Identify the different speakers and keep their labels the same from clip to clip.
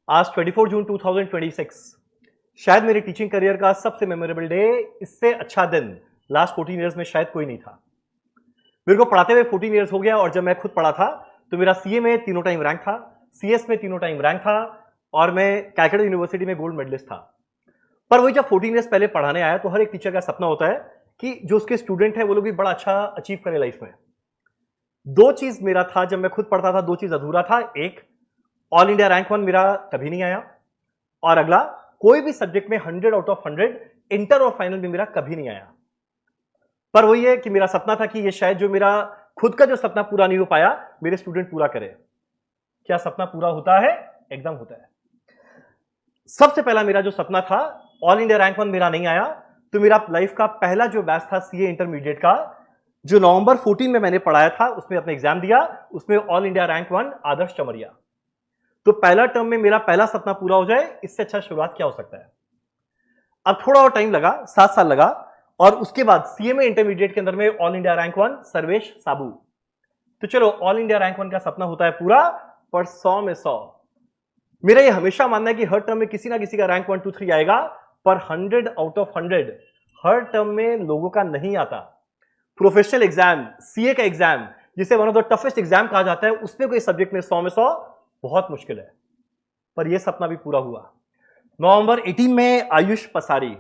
Speaker 1: आज 24 जून 2026 शायद मेरे टीचिंग करियर का सबसे मेमोरेबल डे। इससे अच्छा दिन लास्ट 14 इयर्स में शायद कोई नहीं था। मेरे को पढ़ाते हुए 14 इयर्स हो गया और जब मैं खुद पढ़ा था तो मेरा सीए में तीनों टाइम रैंक था, सीएस में तीनों टाइम रैंक था और मैं कैलकाटा यूनिवर्सिटी में गोल्ड मेडलिस्ट था। पर वही जब 14 इयर्स पहले पढ़ाने आया तो हर एक टीचर का सपना होता है कि जो उसके स्टूडेंट है वो लोग भी बड़ा अच्छा अचीव करें लाइफ में। दो चीज मेरा था जब मैं खुद पढ़ता था, दो चीज अधूरा था। एक, ऑल इंडिया रैंक 1 मेरा कभी नहीं आया और अगला, कोई भी सब्जेक्ट में 100 आउट ऑफ 100 इंटर और फाइनल में मेरा कभी नहीं आया। पर वही है कि मेरा सपना था कि ये शायद जो मेरा खुद का जो सपना पूरा नहीं हो पाया मेरे स्टूडेंट पूरा करे। क्या सपना पूरा होता है? एकदम होता है। सबसे पहला मेरा जो सपना था, ऑल इंडिया रैंक 1 मेरा नहीं आया तो मेरा लाइफ का पहला जो बैच था सीए इंटरमीडिएट का, जो नवंबर 14 में मैंने पढ़ाया था, उसमें अपना एग्जाम दिया, उसमें ऑल इंडिया रैंक 1 आदर्श चमरिया। तो पहला टर्म में मेरा पहला सपना पूरा हो जाए, इससे अच्छा शुरुआत क्या हो सकता है। अब थोड़ा और टाइम लगा, 7 साल लगा और उसके बाद सीएमए इंटरमीडिएट के अंदर में ऑल इंडिया रैंक 1 सर्वेश साबू। तो चलो, ऑल इंडिया रैंक 1 का सपना होता है पूरा, पर 100 में 100। मेरा ये हमेशा मानना है कि हर टर्म में किसी ना किसी का रैंक 1 2 3 आएगा, पर 100 आउट ऑफ 100 हर टर्म में लोगों का नहीं आता। प्रोफेशनल एग्जाम, सीए का एग्जाम, जिसे one of the toughest exam कहा जाता है, उसमें कोई सब्जेक्ट में 100 में 100 बहुत मुश्किल है। पर यह सपना भी पूरा हुआ। नवंबर 18 में आयुष पसारी,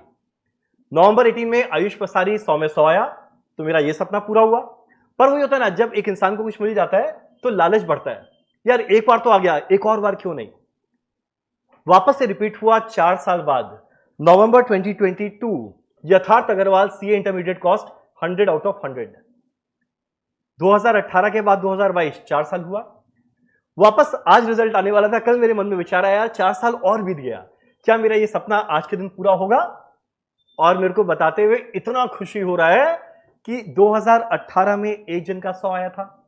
Speaker 1: नवंबर 18 में आयुष पसारी 100 में 100 आया तो मेरा यह सपना पूरा हुआ। पर वही होता है ना, जब एक इंसान को कुछ मिल जाता है तो लालच बढ़ता है, यार एक बार तो आ गया, एक और बार क्यों नहीं। वापस से रिपीट हुआ 4 साल बाद, नवंबर 2022, Yatharth Agarwal CA intermediate cost 100 out of 100। 2018 के बाद 2022, 4 साल हुआ। वापस आज रिजल्ट आने वाला था, कल मेरे मन में विचार आया, 4 साल और बीत गया, क्या मेरा ये सपना आज के दिन पूरा होगा। और मेरे को बताते हुए इतना खुशी हो रहा है कि 2018 में एक जन का 100 आया था,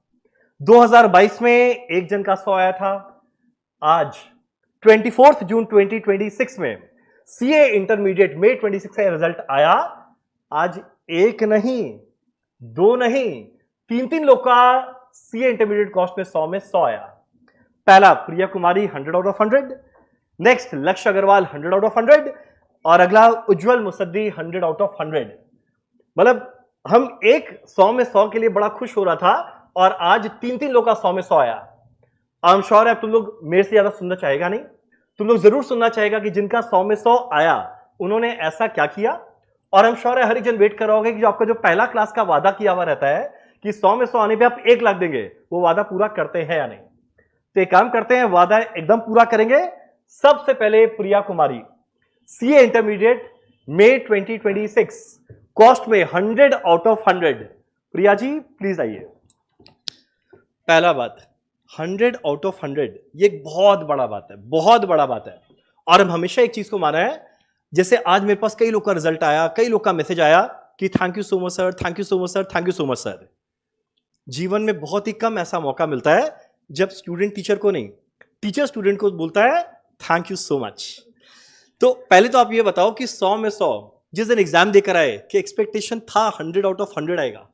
Speaker 1: 2022 में एक जन का 100 आया था, आज 24 जून 2026 में सीए इंटरमीडिएट में 26 का रिजल्ट आया। आज एक नहीं, दो नहीं, 3 लोग का सीए इंटरमीडिएट कॉस्ट में 100 में 100 आया। पहला Priya Kumari 100 out of 100, next लक्ष्य अग्रवाल 100 आउट ऑफ 100 और अगला उज्जवल मुसद्दी 100 आउट ऑफ 100। मतलब हम एक 100 में 100 के लिए बड़ा खुश हो रहा था और आज 3 लोग का 100 में 100 आया। आई एम श्योर है तुम लोग मेरे से ज्यादा सुनना चाहेगा नहीं, तुम लोग जरूर सुनना चाहेगा कि जिनका 100 में 100 आया उन्होंने ऐसा क्या किया। और आई एम श्योर है हर एक जन वेट कर रहा होगा कि जो आपका जो पहला क्लास का वादा किया हुआ रहता है कि 100 में 100 आने पे आप 1 लाख देंगे, वो वादा पूरा करते हैं या नहीं। तो एक काम करते हैं, वादा एकदम पूरा करेंगे। सबसे पहले प्रिया कुमारी सीए इंटरमीडिएट मई 2026 कॉस्ट में 100 out of 100। Priya ji please आइए। पहला बात, 100 आउट ऑफ 100 ये एक बहुत बड़ा बात है, बहुत बड़ा बात है। और हम हमेशा एक चीज को माना है, जैसे आज मेरे पास कई लोग का रिजल्ट आया, कई लोग का मैसेज आया कि thank you so much sir, thank you so much sir, thank you so much sir. जीवन में बहुत ही कम ऐसा मौका मिलता है जब स्टूडेंट टीचर को नहीं, टीचर स्टूडेंट को बोलता है थैंक यू सो मच। तो पहले तो आप ये बताओ कि 100 में 100 जिस दिन एग्जाम देकर आए, कि एक्सपेक्टेशन था 100 आउट ऑफ 100 आएगा?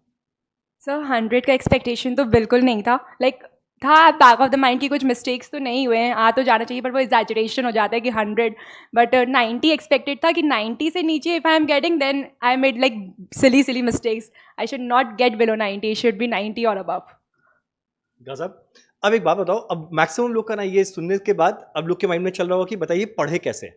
Speaker 2: सर 100 का एक्सपेक्टेशन तो बिल्कुल नहीं था। लाइक था बैक ऑफ द माइंड की कुछ मिस्टेक्स तो नहीं हुए हैं, आ तो जाना चाहिए, पर वो एग्जैजरेशन हो जाता है कि 100। बट 90 एक्सपेक्टेड था कि 90 से नीचे if I am getting then I made like silly mistakes. I should not get below 90, it should be 90 और अबव।
Speaker 1: गजब। अब एक बात बताओ, अब मैक्सिमम लोग का ना ये सुनने के बाद अब लोग के माइंड में चल रहा होगा कि बताइए पढ़े कैसे।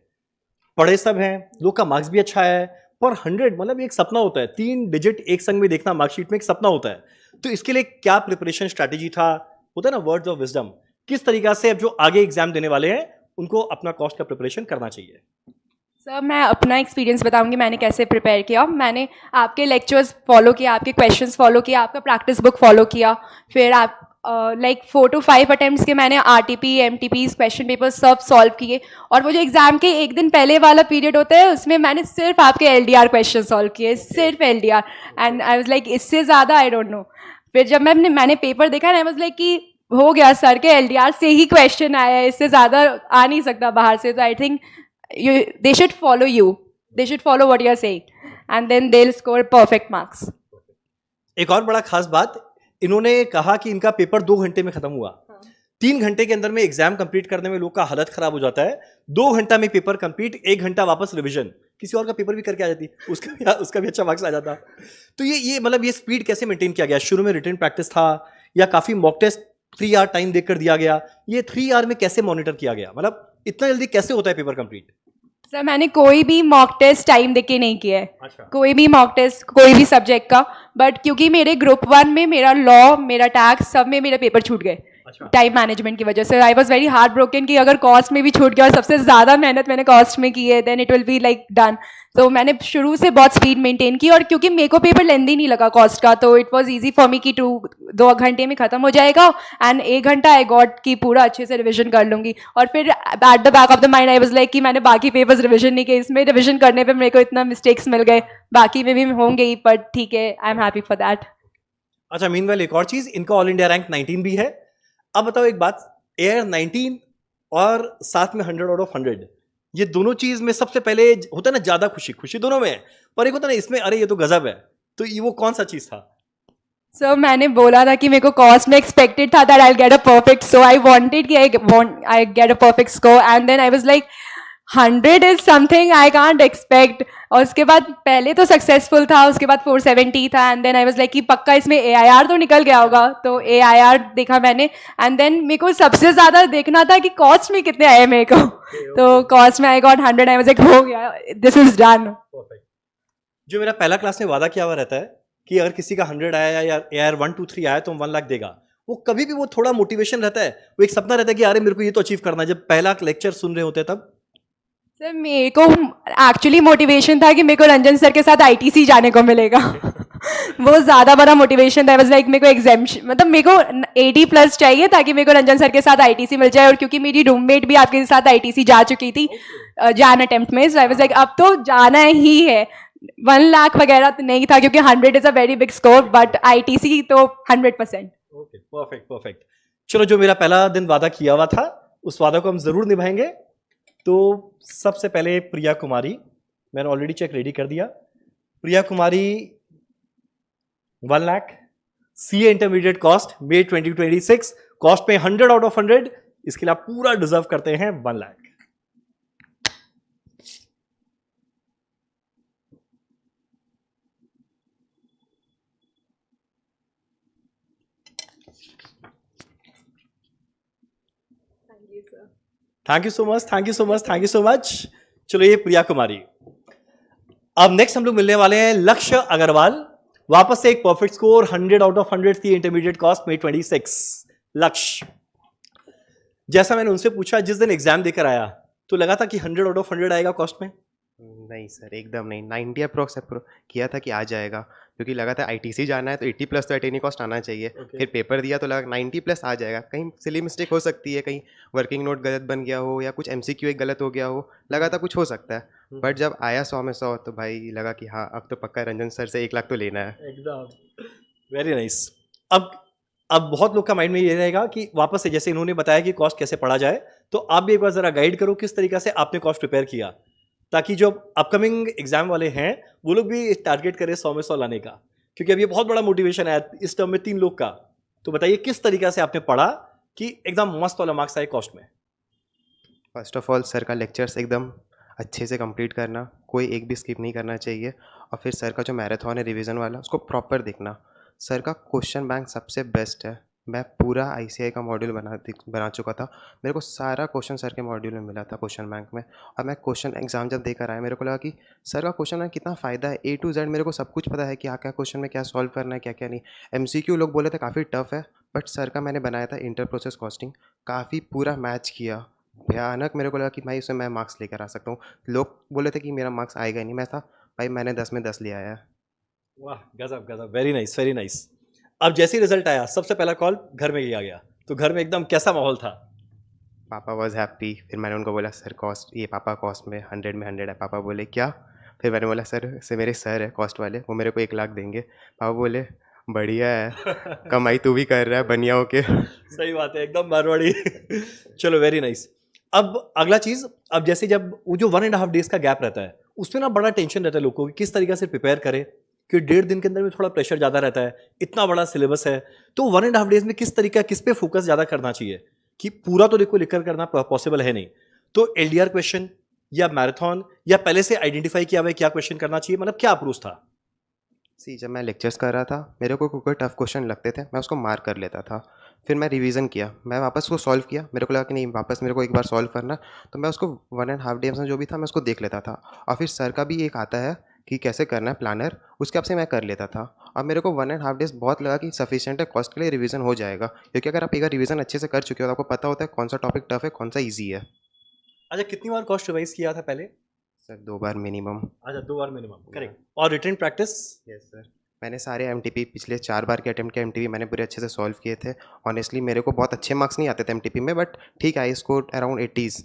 Speaker 1: पढ़े सब हैं, लोग का मार्क्स भी अच्छा है, पर 100 मतलब एक सपना होता है, 3 डिजिट एक संग में देखना मार्कशीट में एक सपना होता है। तो इसके लिए क्या प्रिपरेशन स्ट्रैटेजी था, होता है ना वर्ड्स ऑफ विजडम, किस तरीका से अब जो आगे एग्जाम देने वाले हैं उनको अपना कॉस्ट का प्रिपरेशन करना चाहिए?
Speaker 2: सर मैं अपना एक्सपीरियंस बताऊंगी मैंने कैसे प्रिपेयर किया। मैंने आपके लेक्चर्स फॉलो किया, आपके क्वेश्चंस फॉलो किया, आपका प्रैक्टिस बुक फॉलो किया, फिर आप लाइक 4 to 5 अटेम्प्ट्स के मैंने आरटीपी एमटीपीज क्वेश्चन पेपर सब सॉल्व किए। और वो जो एग्जाम के एक दिन पहले वाला पीरियड होता है उसमें मैंने सिर्फ आपके एलडीआर क्वेश्चन सॉल्व किए, सिर्फ LDR. And I was like इससे ज़्यादा आई डोंट नो। फिर जब मैंने पेपर देखा ना, आई वाज लाइक कि हो गया, सर के एलडीआर से ही क्वेश्चन आया है, इससे ज़्यादा आ नहीं सकता बाहर से। तो I think they should follow you, they should follow what you are saying and then they'll score perfect marks.
Speaker 1: एक और बड़ा खास बात, इन्होंने कहा कि इनका पेपर 2 घंटे में खत्म हुआ। 3 घंटे के अंदर में एग्जाम कंप्लीट करने में लोग का हालत खराब हो जाता है, 2 घंटा में पेपर कंप्लीट, 1 घंटा वापस रिवीजन, किसी और का पेपर भी करके आ जाती, उसका भी अच्छा मार्क्स आ जाता। तो ये मतलब ये स्पीड कैसे मेंटेन किया गया? शुरू में रिटन प्रैक्टिस था या काफी मॉक टेस्ट 3 आवर टाइम देकर दिया गया? ये 3 आवर में कैसे मॉनिटर किया गया? मतलब इतना जल्दी कैसे होता है पेपर कंप्लीट?
Speaker 2: सर मैंने कोई भी मॉक टेस्ट टाइम देके नहीं किया है।
Speaker 1: अच्छा।
Speaker 2: कोई भी मॉक टेस्ट कोई भी सब्जेक्ट का, बट क्योंकि मेरे ग्रुप 1 में मेरा लॉ, मेरा टैक्स, सब में मेरे पेपर छूट गए
Speaker 1: अच्छा।
Speaker 2: टाइम मैनेजमेंट की वजह से। I was very heart broken कि अगर कॉस्ट में भी छूट गया और सबसे ज़्यादा मेहनत मैंने कॉस्ट में की है, then it will be like done. तो मैंने शुरू से बहुत स्पीड मेंटेन की, और क्योंकि मेरे को पेपर लेंदी नहीं लगा कॉस्ट का, तो it was easy for me कि 2 घंटे में खत्म हो जाएगा, एंड 1 घंटा आई गॉट की पूरा अच्छे से रिवीजन कर लूंगी। और फिर at the back of the mind I was like कि मैंने बाकी पेपर्स रिवीजन नहीं किए, इसमें रिवीजन करने पे मेरे को इतना मिस्टेक्स मिल गए, बाकी में भी होंगे ही, बट ठीक है, I am happy for that.
Speaker 1: अच्छा, मीनवाइल एक और चीज, इनका ऑल इंडिया रैंक 19 भी है। अब बताओ एक बात, एयर 19 और साथ में 100 आउट ऑफ 100, ये दोनों चीज में सबसे पहले होता है ना ज्यादा खुशी दोनों में है, पर एक होता है ना इसमें अरे ये तो गजब है, तो ये वो कौन सा चीज था?
Speaker 2: सो मैंने बोला था कि मेरे को कॉस्ट में एक्सपेक्टेड था that I get a perfect, so I wanted कि I get a perfect score, and then I was like 100 is something I can't expect. और उसके बाद पहले तो सक्सेसफुल था, उसके बाद 470 था, and then I was like कि पक्का इसमें AIR तो निकल गया होगा, तो AIR देखा मैंने, एंड देन मेरे को सबसे ज्यादा देखना था कि कॉस्ट में कितने आए मेरे को। तो कॉस्ट में I got 100, I was like हो गया, दिस इज डन।
Speaker 1: जो मेरा पहला क्लास में वादा किया हुआ रहता है कि अगर किसी का 100 आया या AIR 1 2 3 आया तो हम 1 लाख देगा, वो कभी भी वो थोड़ा मोटिवेशन रहता है, वो एक सपना रहता है कि अरे मेरे को ये तो अचीव करना है। जब पहला लेक्चर सुन रहे होते हैं तब
Speaker 2: सर मेरे को एक्चुअली मोटिवेशन था कि मेरे को रंजन सर के साथ ITC जाने को मिलेगा। वो ज़्यादा बड़ा मोटिवेशन था। आई वाज लाइक मेरे को एग्जाम्शन, मतलब मेरे को 80+ चाहिए ताकि मेरे को रंजन सर के साथ ITC मिल जाए, और क्योंकि मेरी रूममेट भी आपके साथ ITC जा चुकी थी जैन अटेम्प्ट में, सो आई वाज लाइक अब तो जाना ही है। 1 लाख वगैरह तो नहीं था क्योंकि 100 is a very big score, but ITC तो 100%।
Speaker 1: Okay, perfect. चलो, जो मेरा पहला दिन वादा किया हुआ था उस वादा को हम जरूर निभाएंगे। तो सबसे पहले प्रिया कुमारी, मैंने ऑलरेडी चेक रेडी कर दिया। Priya Kumari 1 lakh, CA intermediate cost मे 2026, कॉस्ट में 100 आउट ऑफ 100, इसके लिए आप पूरा डिजर्व करते हैं 1 lakh. Thank you so much. चलो, ये प्रिया कुमारी। अब नेक्स्ट हम लोग मिलने वाले हैं लक्ष्य अग्रवाल, वापस से एक परफेक्ट स्कोर 100 आउट ऑफ 100 थी इंटरमीडिएट कॉस्ट में 26। लक्ष्य, जैसा मैंने उनसे पूछा जिस दिन एग्जाम देकर आया तो लगा था कि 100 आउट ऑफ 100 आएगा कॉस्ट में?
Speaker 3: नहीं सर, एकदम नहीं। 90 अप्रोक्स किया था कि आ जाएगा, क्योंकि लगा था ITC जाना है तो 80+ तो एटेनी कॉस्ट आना चाहिए। फिर पेपर दिया तो लगा 90+ आ जाएगा। कहीं सिली मिस्टेक हो सकती है, कहीं वर्किंग नोट गलत बन गया हो या कुछ MCQ एक गलत हो गया हो, लगा था कुछ हो सकता है। बट जब आया 100 में 100 तो भाई लगा कि हाँ अब तो पक्का रंजन सर से 1 लाख तो लेना है।
Speaker 1: एकदम वेरी नाइस। अब बहुत लोग का माइंड में ये रहेगा कि वापस से जैसे इन्होंने बताया कि कॉस्ट कैसे पढ़ा जाए, तो आप भी एक बार जरा गाइड करो किस तरीके से आपने कॉस्ट प्रिपेयर किया, ताकि जो अपकमिंग एग्जाम वाले हैं वो लोग भी टारगेट करें 100 में 100 लाने का, क्योंकि अब ये बहुत बड़ा मोटिवेशन है इस टर्म में 3 लोग का। तो बताइए किस तरीके से आपने पढ़ा कि एकदम मस्त वाला मार्क्स आए कॉस्ट में?
Speaker 3: फर्स्ट ऑफ ऑल सर का लेक्चर्स एकदम अच्छे से कंप्लीट करना, कोई एक भी स्किप नहीं करना चाहिए। और फिर सर का जो मैराथन है रिवीजन वाला, उसको प्रॉपर देखना। सर का क्वेश्चन बैंक सबसे बेस्ट है। मैं पूरा ICI का मॉड्यूल बना चुका था, मेरे को सारा क्वेश्चन सर के मॉड्यूल में मिला था क्वेश्चन बैंक में। और मैं क्वेश्चन एग्जाम जब देकर आया मेरे को लगा कि सर का क्वेश्चन में कितना फ़ायदा है। A to Z मेरे को सब कुछ पता है कि क्या क्वेश्चन में क्या सॉल्व करना है, क्या क्या नहीं। MCQ लोग बोले थे काफ़ी टफ है, बट सर का मैंने बनाया था इंटर प्रोसेस कॉस्टिंग, काफ़ी पूरा मैच किया, भयानक। मेरे को लगा कि भाई उसमें मैं मार्क्स लेकर आ सकता हूँ। लोग बोले थे कि मेरा मार्क्स आएगा ही नहीं, मैं था भाई मैंने 10 में 10 ले आया।
Speaker 1: वाह, गजब, वेरी नाइस। अब जैसे ही रिजल्ट आया सबसे पहला कॉल घर में किया गया, तो घर में एकदम कैसा माहौल था?
Speaker 3: पापा वॉज हैप्पी। फिर मैंने उनको बोला सर कॉस्ट, ये पापा कॉस्ट में 100 में 100 है। पापा बोले क्या? फिर मैंने बोला सर से मेरे सर है कॉस्ट वाले, वो मेरे को 1 लाख देंगे। पापा बोले बढ़िया है, कमाई तू भी कर रहा है बनिया होके।
Speaker 1: सही बात है, एकदम मारवाड़ी। चलो, वेरी नाइस। अब अगला चीज, अब जैसे जब वो जो 1.5 डेज का गैप रहता है उसमें ना बड़ा टेंशन रहता है लोगों को कि किस तरीके से प्रिपेयर करें, कि 1.5 दिन के अंदर में थोड़ा प्रेशर ज़्यादा रहता है, इतना बड़ा सिलेबस है, तो 1.5 डेज में किस तरीका, किस पे फोकस ज़्यादा करना चाहिए? कि पूरा तो देखो लिख कर करना पॉसिबल है नहीं, तो एलडीआर क्वेश्चन या मैराथन या पहले से आइडेंटिफाई किया हुआ है क्या क्वेश्चन करना चाहिए, मतलब क्या अप्रोच था?
Speaker 3: सी जब मैं लेक्चर्स कर रहा था मेरे को कोई टफ क्वेश्चन लगते थे मैं उसको मार्क कर लेता था, फिर मैं रिवीजन किया, मैं वापस उसको सॉल्व किया, मेरे को लगा कि नहीं वापस मेरे को एक बार सॉल्व करना, तो मैं उसको 1.5 डेज में जो भी था मैं उसको देख लेता था। और फिर सर का भी एक आता है कि कैसे करना है प्लानर, उसके हिसाब से मैं कर लेता था। और मेरे को 1.5 डेज बहुत लगा कि सफिशिएंट है, कॉस्ट के लिए रिवीजन हो जाएगा, क्योंकि अगर आप एक बार रिवीजन अच्छे से कर चुके हो तो आपको पता होता है कौन सा टॉपिक टफ है कौन सा ईजी है।
Speaker 1: अच्छा, कितनी बार कॉस्ट रिवाइज किया था पहले?
Speaker 3: सर 2 बार मिनिमम।
Speaker 1: अच्छा, 2 बार मिनिमम, करेक्ट। और रिटन प्रैक्टिस?
Speaker 3: यस सर, मैंने सारे एमटीपी पिछले 4 बार के अटेम्प्ट के एमटीपी मैंने पूरे अच्छे से सॉल्व किए थे। ऑनेस्टली मेरे को बहुत अच्छे मार्क्स नहीं आते थे एमटीपी में, बट ठीक है, आई स्कोर अराउंड 80s।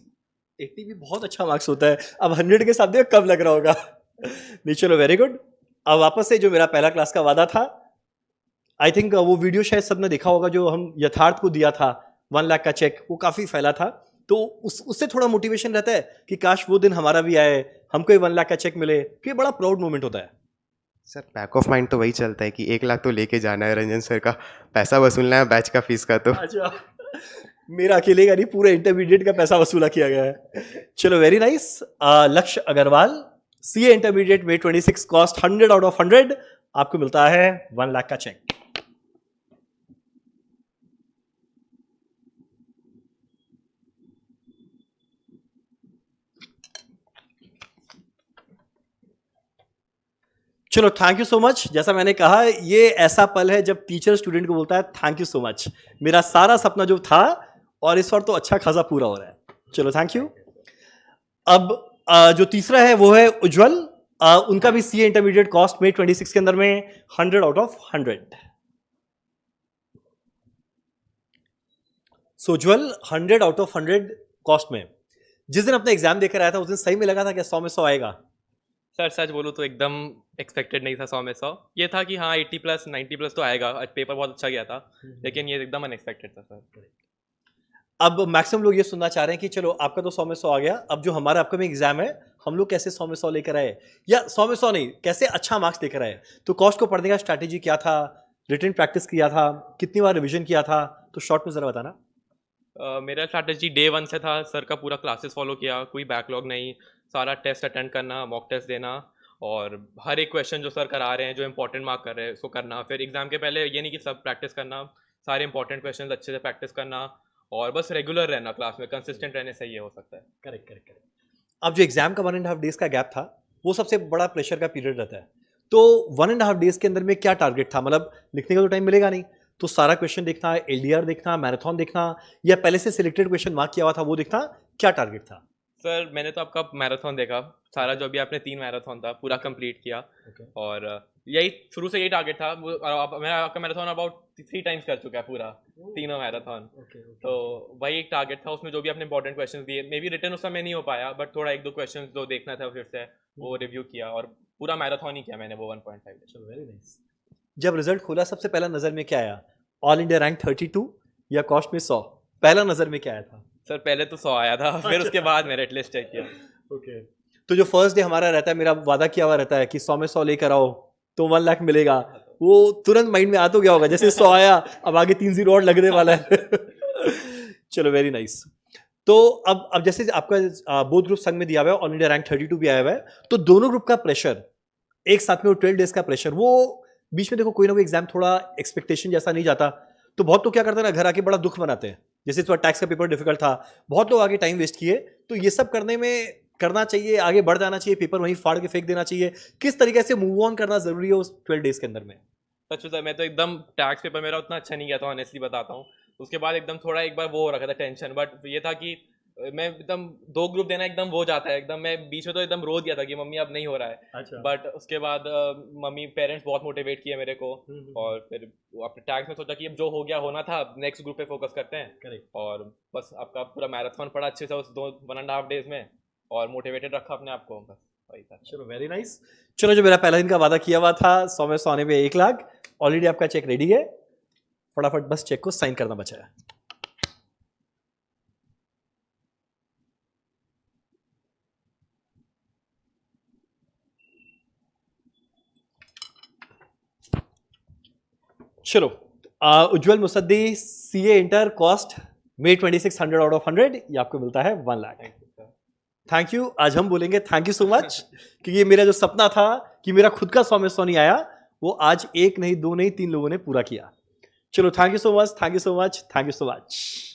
Speaker 1: 80 भी बहुत अच्छा मार्क्स होता है। अब 100 के साथ देखो कब लग रहा होगा। नहीं, चलो वेरी गुड। अब वापस से जो मेरा पहला क्लास का वादा था, आई थिंक वो वीडियो शायद सबने देखा होगा जो हम यथार्थ को दिया था, 1 लाख का चेक, वो काफ़ी फैला था। तो उससे थोड़ा मोटिवेशन रहता है कि काश वो दिन हमारा भी आए, हमको 1 लाख का चेक मिले, कि ये बड़ा प्राउड मोमेंट होता है।
Speaker 3: सर बैक ऑफ माइंड तो वही चलता है कि 1 लाख तो लेके जाना है रंजन सर का, पैसा वसूलना है बैच का फीस का। तो
Speaker 1: अच्छा, मेरा अकेले का नहीं, पूरे इंटरमीडिएट का पैसा वसूला किया गया है। चलो वेरी नाइस। लक्ष्य अग्रवाल, सीए इंटरमीडिएट में 26 कॉस्ट 100 आउट ऑफ 100, आपको मिलता है 1 लाख का चेक। चलो थैंक यू सो मच। जैसा मैंने कहा, ये ऐसा पल है जब टीचर स्टूडेंट को बोलता है थैंक यू सो मच, मेरा सारा सपना जो था और इस बार तो अच्छा खासा पूरा हो रहा है। चलो थैंक यू। अब जो तीसरा है वो है उज्जवल। उनका भी सीए इंटरमीडिएट कॉस्ट में 26 के अंदर में 100 out of 100। So Ujjwal 100 out of 100 cost में। जिस दिन अपना एग्जाम देकर आया था उस दिन सही में लगा था क्या 100 में 100 आएगा?
Speaker 4: सर सच बोलूँ तो एकदम एक्सपेक्टेड नहीं था 100 में 100। ये था कि हाँ 80 प्लस 90 प्लस तो आएगा, आज पेपर बहुत अच्छा गया था, लेकिन ये एकदम अनएक्सपेक्टेड था सर।
Speaker 1: अब मैक्सिमम लोग ये सुनना चाह रहे हैं कि चलो आपका तो 100 में 100 आ गया, अब जो हमारा अपकमिंग एग्जाम है हम लोग कैसे 100 में 100 लेकर आए, या 100 में 100 नहीं, कैसे अच्छा मार्क्स लेकर आए। तो कॉस्ट को पढ़ने का स्ट्रैटेजी क्या था, रिटन प्रैक्टिस किया था, कितनी बार रिवीजन किया था, तो शॉर्ट में जरा बताना।
Speaker 4: मेरा स्ट्रैटेजी डे 1 से था, सर का पूरा क्लासेस फॉलो किया, कोई बैकलॉग नहीं, सारा टेस्ट अटेंड करना, मॉक टेस्ट देना, और हर एक क्वेश्चन जो सर करा रहे हैं जो इंपॉर्टेंट मार्क कर रहे हैं उसको करना। फिर एग्जाम के पहले ये नहीं कि सब प्रैक्टिस करना, सारे इंपॉर्टेंट क्वेश्चन अच्छे से प्रैक्टिस करना, और बस रेगुलर रहना क्लास में, कंसिस्टेंट रहने से ये हो सकता है।
Speaker 1: Correct correct correct. अब जो एग्जाम का 1.5 डेज का गैप था वो सबसे बड़ा प्रेशर का पीरियड रहता है, तो 1.5 डेज के अंदर में क्या टारगेट था? मतलब लिखने का तो टाइम मिलेगा नहीं, तो सारा क्वेश्चन देखना, एलडीआर देखना, मैराथन देखना, या पहले से सिलेक्टेड क्वेश्चन मार्क किया हुआ था वो देखना, क्या टारगेट था?
Speaker 4: सर मैंने तो आपका मैराथन देखा, सारा जो भी आपने 3 मैराथन था पूरा कंप्लीट किया, और यही शुरू से यही टारगेट था। मैं आपका मैराथन अबाउट 3 टाइम्स कर चुका है पूरा, तीनों मैराथन। तो वही एक टारगेट था, उसमें जो भी आपने इंपॉर्टेंट क्वेश्चंस दिए, मे बी रिटर्न उस समय नहीं हो पाया, बट थोड़ा 1-2 क्वेश्चंस जो देखना था फिर से वो रिव्यू किया, और पूरा मैराथन ही किया मैंने वो 1.5।
Speaker 1: चलो वेरी नाइस। जब रिजल्ट खोला सबसे पहला नजर में क्या आया, ऑल इंडिया रैंक 32 या कॉस्ट में 100? पहला नजर में क्या आया था?
Speaker 4: सर पहले तो 100 आया था, फिर उसके बाद मेरिट लिस्ट चेक किया।
Speaker 1: ओके। तो जो फर्स्ट डे हमारा रहता है, मेरा वादा किया हुआ रहता है कि 100 में 100 लेकर आओ तो 1 लाख मिलेगा, वो तुरंत माइंड में आ तो गया होगा, जैसे 100 आया अब आगे 3 0 और लगने वाला है। चलो वेरी नाइस। तो अब जैसे आपका बोथ ग्रुप संग में दिया हुआ है, ऑल इंडिया रैंक 32 भी आया हुआ है, तो दोनों ग्रुप का प्रेशर एक साथ में, वो 12 डेज का प्रेशर, वो बीच में देखो कोई ना कोई एग्जाम थोड़ा एक्सपेक्टेशन जैसा नहीं जाता, तो बहुत लोग क्या करते हैं ना, घर आके बड़ा दुख मनाते हैं, जैसे थोड़ा टैक्स का पेपर डिफिकल्ट था, बहुत लोग आगे टाइम वेस्ट किए, तो ये सब करने में करना चाहिए, आगे बढ़ जाना चाहिए, पेपर वहीं फाड़ के फेंक देना चाहिए, किस तरीके से मूव ऑन करना जरूरी है उस 12 डेज के अंदर में?
Speaker 4: सच सर मैं तो एकदम टैक्स पेपर मेरा उतना अच्छा नहीं गया था, ऑनेस्टली बताता हूँ। उसके बाद एकदम थोड़ा एक बार वो हो रखा था टेंशन, बट ये था कि मैं एकदम 2 ग्रुप देना एकदम वो जाता है, एकदम मैं बीच में तो एकदम रो दिया था कि मम्मी अब नहीं हो रहा है।
Speaker 1: अच्छा।
Speaker 4: बट उसके बाद मम्मी पेरेंट्स बहुत मोटिवेट किए मेरे को, और फिर अपने टैक्स में सोचा कि अब जो हो गया होना था, नेक्स्ट ग्रुप पे फोकस करते हैं।
Speaker 1: करेक्ट।
Speaker 4: और बस आपका पूरा मैराथन पड़ा अच्छे से उस 1.5 डेज में, और मोटिवेटेड रखा अपने आप को, बस वही था।
Speaker 1: चलो वेरी नाइस। चलो जो मेरा पहला दिन का वादा किया हुआ था 100 में 100 आने में 1 लाख, ऑलरेडी आपका चेक रेडी है, फटाफट बस चेक को साइन करना बचा है। चलो Ujjwal Musaddi, CA inter cost may 2600 out of 100, ये आपको मिलता है 1 लाख। Thank you. आज हम बोलेंगे थैंक यू सो मच कि ये मेरा जो सपना था कि मेरा खुद का सॉ में सॉ नहीं आया, वो आज 1 नहीं 2 नहीं 3 लोगों ने पूरा किया। चलो thank you so much, thank you so much, thank you so much.